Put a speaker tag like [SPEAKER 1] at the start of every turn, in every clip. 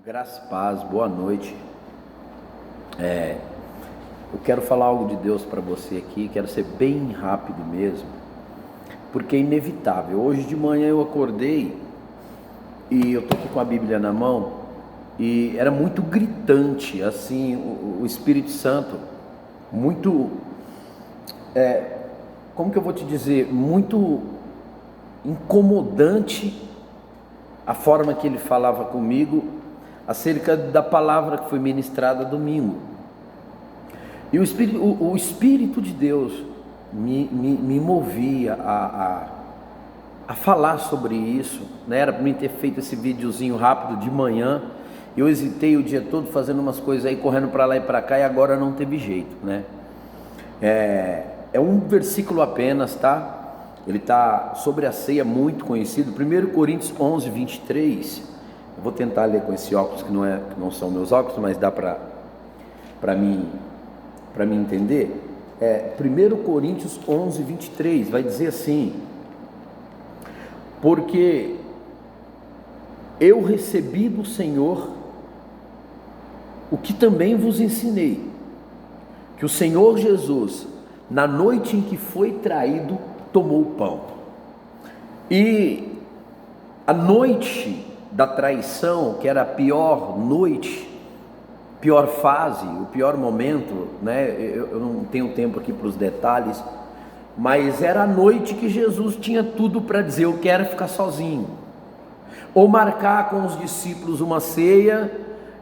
[SPEAKER 1] Graça e paz, boa noite. Eu quero falar algo de Deus para você aqui, quero ser bem rápido mesmo, porque é inevitável. Hoje de manhã eu acordei e eu estou aqui com a Bíblia na mão e era muito gritante, assim, o Espírito Santo, muito, como que eu vou te dizer, muito incomodante a forma que ele falava comigo acerca da palavra que foi ministrada domingo. E o Espírito de Deus me movia a falar sobre isso, né? Era para mim ter feito esse videozinho rápido de manhã. Eu hesitei o dia todo fazendo umas coisas aí, correndo para lá e para cá, e agora não teve jeito, né? É um versículo apenas, tá? Ele está sobre a ceia, muito conhecido, 1 Coríntios 11, 23. Eu vou tentar ler com esse óculos, que não são meus óculos, mas dá para mim entender. 1 Coríntios 11, 23, vai dizer assim: porque eu recebi do Senhor o que também vos ensinei, que o Senhor Jesus, na noite em que foi traído, tomou o pão. E a noite da traição, que era a pior noite, pior fase, o pior momento, né? Eu não tenho tempo aqui para os detalhes, mas era a noite que Jesus tinha tudo para dizer: eu quero ficar sozinho, ou marcar com os discípulos uma ceia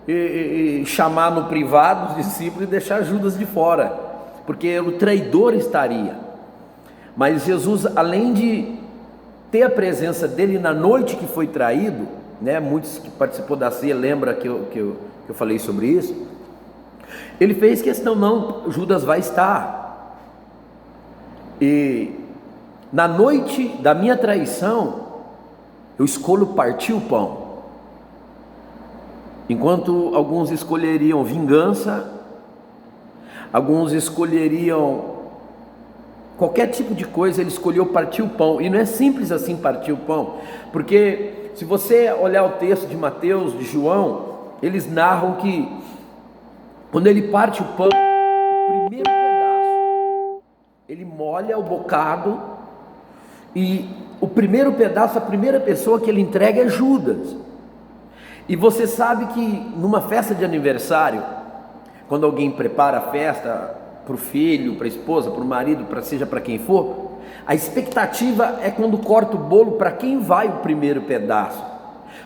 [SPEAKER 1] e chamar no privado os discípulos e deixar Judas de fora, porque o traidor estaria. Mas Jesus, além de ter a presença dele na noite que foi traído, né? Muitos que participou da ceia lembram que eu falei sobre isso. Ele fez questão: não, Judas vai estar. E na noite da minha traição, eu escolho partir o pão. Enquanto alguns escolheriam vingança, alguns escolheriam qualquer tipo de coisa, ele escolheu partir o pão. E não é simples assim partir o pão, porque se você olhar o texto de Mateus, de João, eles narram que quando ele parte o pão, o primeiro pedaço, ele molha o bocado, e o primeiro pedaço, a primeira pessoa que ele entrega é Judas. E você sabe que numa festa de aniversário, quando alguém prepara a festa para o filho, para a esposa, para o marido, seja para quem for, a expectativa é quando corta o bolo para quem vai o primeiro pedaço,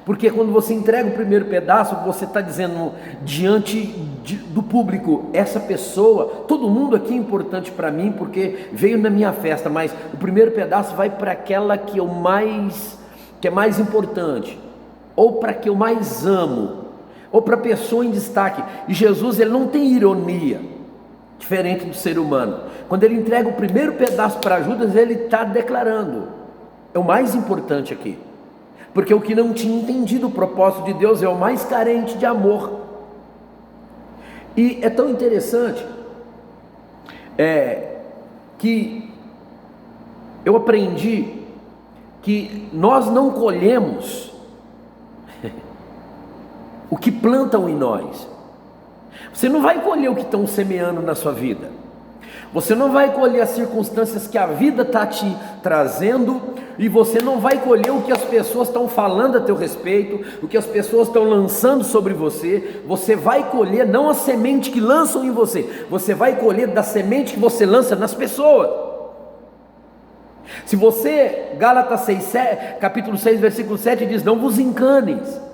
[SPEAKER 1] porque quando você entrega o primeiro pedaço, você está dizendo diante do público: essa pessoa, todo mundo aqui é importante para mim, porque veio na minha festa, mas o primeiro pedaço vai para aquela que é mais importante, ou para que eu mais amo, ou para a pessoa em destaque. E Jesus, ele não tem ironia, diferente do ser humano. Quando ele entrega o primeiro pedaço para Judas, ele está declarando: é o mais importante aqui, porque o que não tinha entendido o propósito de Deus é o mais carente de amor. E é tão interessante que eu aprendi que nós não colhemos o que plantam em nós. Você não vai colher o que estão semeando na sua vida. Você não vai colher as circunstâncias que a vida está te trazendo, e você não vai colher o que as pessoas estão falando a teu respeito, o que as pessoas estão lançando sobre você. Você vai colher não a semente que lançam em você, você vai colher da semente que você lança nas pessoas. Se você, Gálatas 6, capítulo 6, versículo 7 diz: não vos enganeis.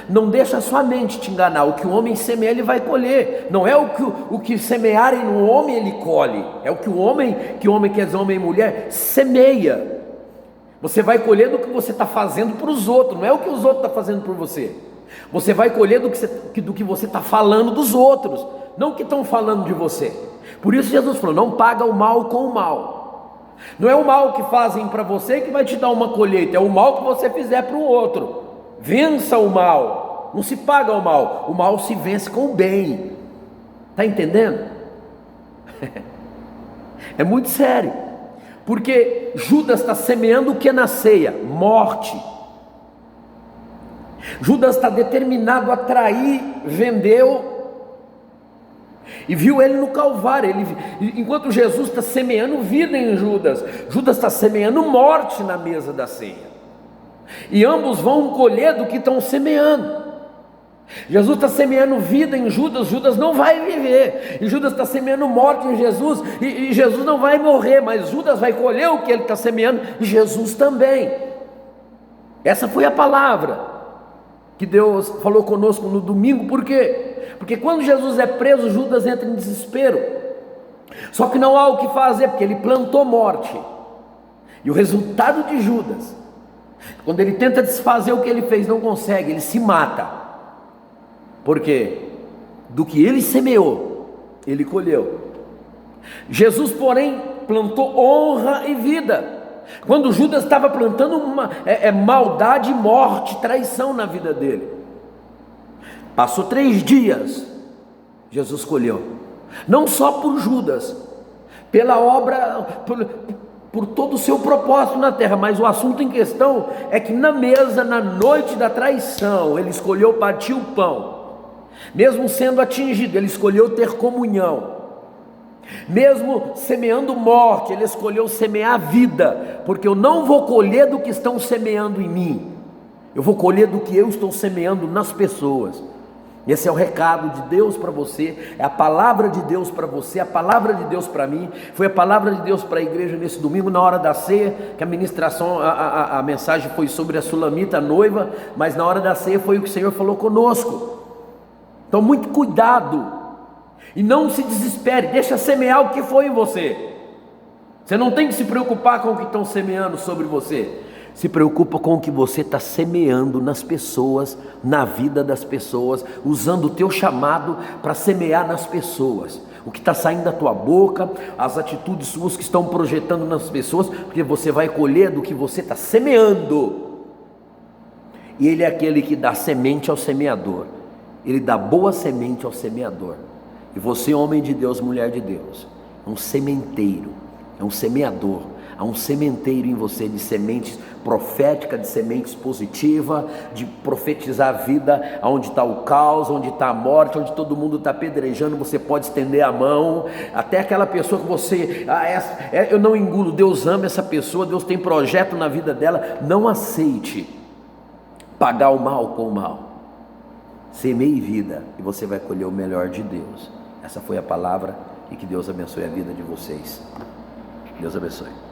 [SPEAKER 1] Não deixa a sua mente te enganar. O que o homem semeia, ele vai colher. Não é o que semearem no homem, ele colhe. É o que o homem quer dizer, homem e mulher, semeia. Você vai colher do que você está fazendo para os outros, não é o que os outros estão fazendo por você. Você vai colher do que você está falando dos outros, não o que estão falando de você. Por isso Jesus falou: não paga o mal com o mal. Não é o mal que fazem para você que vai te dar uma colheita, é o mal que você fizer para o outro. Vença o mal, não se paga o mal se vence com o bem. Está entendendo? É muito sério, porque Judas está semeando o que na ceia? Morte. Judas está determinado a trair, vendeu, e viu ele no Calvário. Enquanto Jesus está semeando vida em Judas, Judas está semeando morte na mesa da ceia, e ambos vão colher do que estão semeando. Jesus está semeando vida em Judas, Judas não vai viver, e Judas está semeando morte em Jesus, e Jesus não vai morrer, mas Judas vai colher o que ele está semeando, e Jesus também. Essa foi a palavra que Deus falou conosco no domingo. Por quê? Porque quando Jesus é preso, Judas entra em desespero, só que não há o que fazer, porque ele plantou morte, e o resultado de Judas, quando ele tenta desfazer o que ele fez, não consegue, ele se mata. Por quê? Do que ele semeou, ele colheu. Jesus, porém, plantou honra e vida. Quando Judas estava plantando maldade, morte, traição na vida dele, passou 3 dias, Jesus colheu, não só por Judas, pela obra, por todo o seu propósito na terra, mas o assunto em questão é que na mesa, na noite da traição, ele escolheu partir o pão. Mesmo sendo atingido, ele escolheu ter comunhão. Mesmo semeando morte, ele escolheu semear vida, porque eu não vou colher do que estão semeando em mim, eu vou colher do que eu estou semeando nas pessoas. Esse é o recado de Deus para você, é a palavra de Deus para você, a palavra de Deus para mim. Foi a palavra de Deus para a igreja nesse domingo, na hora da ceia, que a ministração, a mensagem foi sobre a Sulamita, a noiva, mas na hora da ceia foi o que o Senhor falou conosco. Então muito cuidado, e não se desespere, deixa semear o que foi em você. Você não tem que se preocupar com o que estão semeando sobre você, se preocupa com o que você está semeando nas pessoas, na vida das pessoas, usando o teu chamado para semear nas pessoas, o que está saindo da tua boca, as atitudes suas que estão projetando nas pessoas, porque você vai colher do que você está semeando. E Ele é aquele que dá semente ao semeador, Ele dá boa semente ao semeador. E você, homem de Deus, mulher de Deus, é um sementeiro, é um semeador. Há um sementeiro em você de sementes proféticas, de sementes positivas, de profetizar a vida. Onde está o caos, onde está a morte, onde todo mundo está apedrejando, você pode estender a mão, até aquela pessoa que você, eu não engulo, Deus ama essa pessoa, Deus tem projeto na vida dela. Não aceite pagar o mal com o mal. Semeie vida e você vai colher o melhor de Deus. Essa foi a palavra, e que Deus abençoe a vida de vocês. Deus abençoe.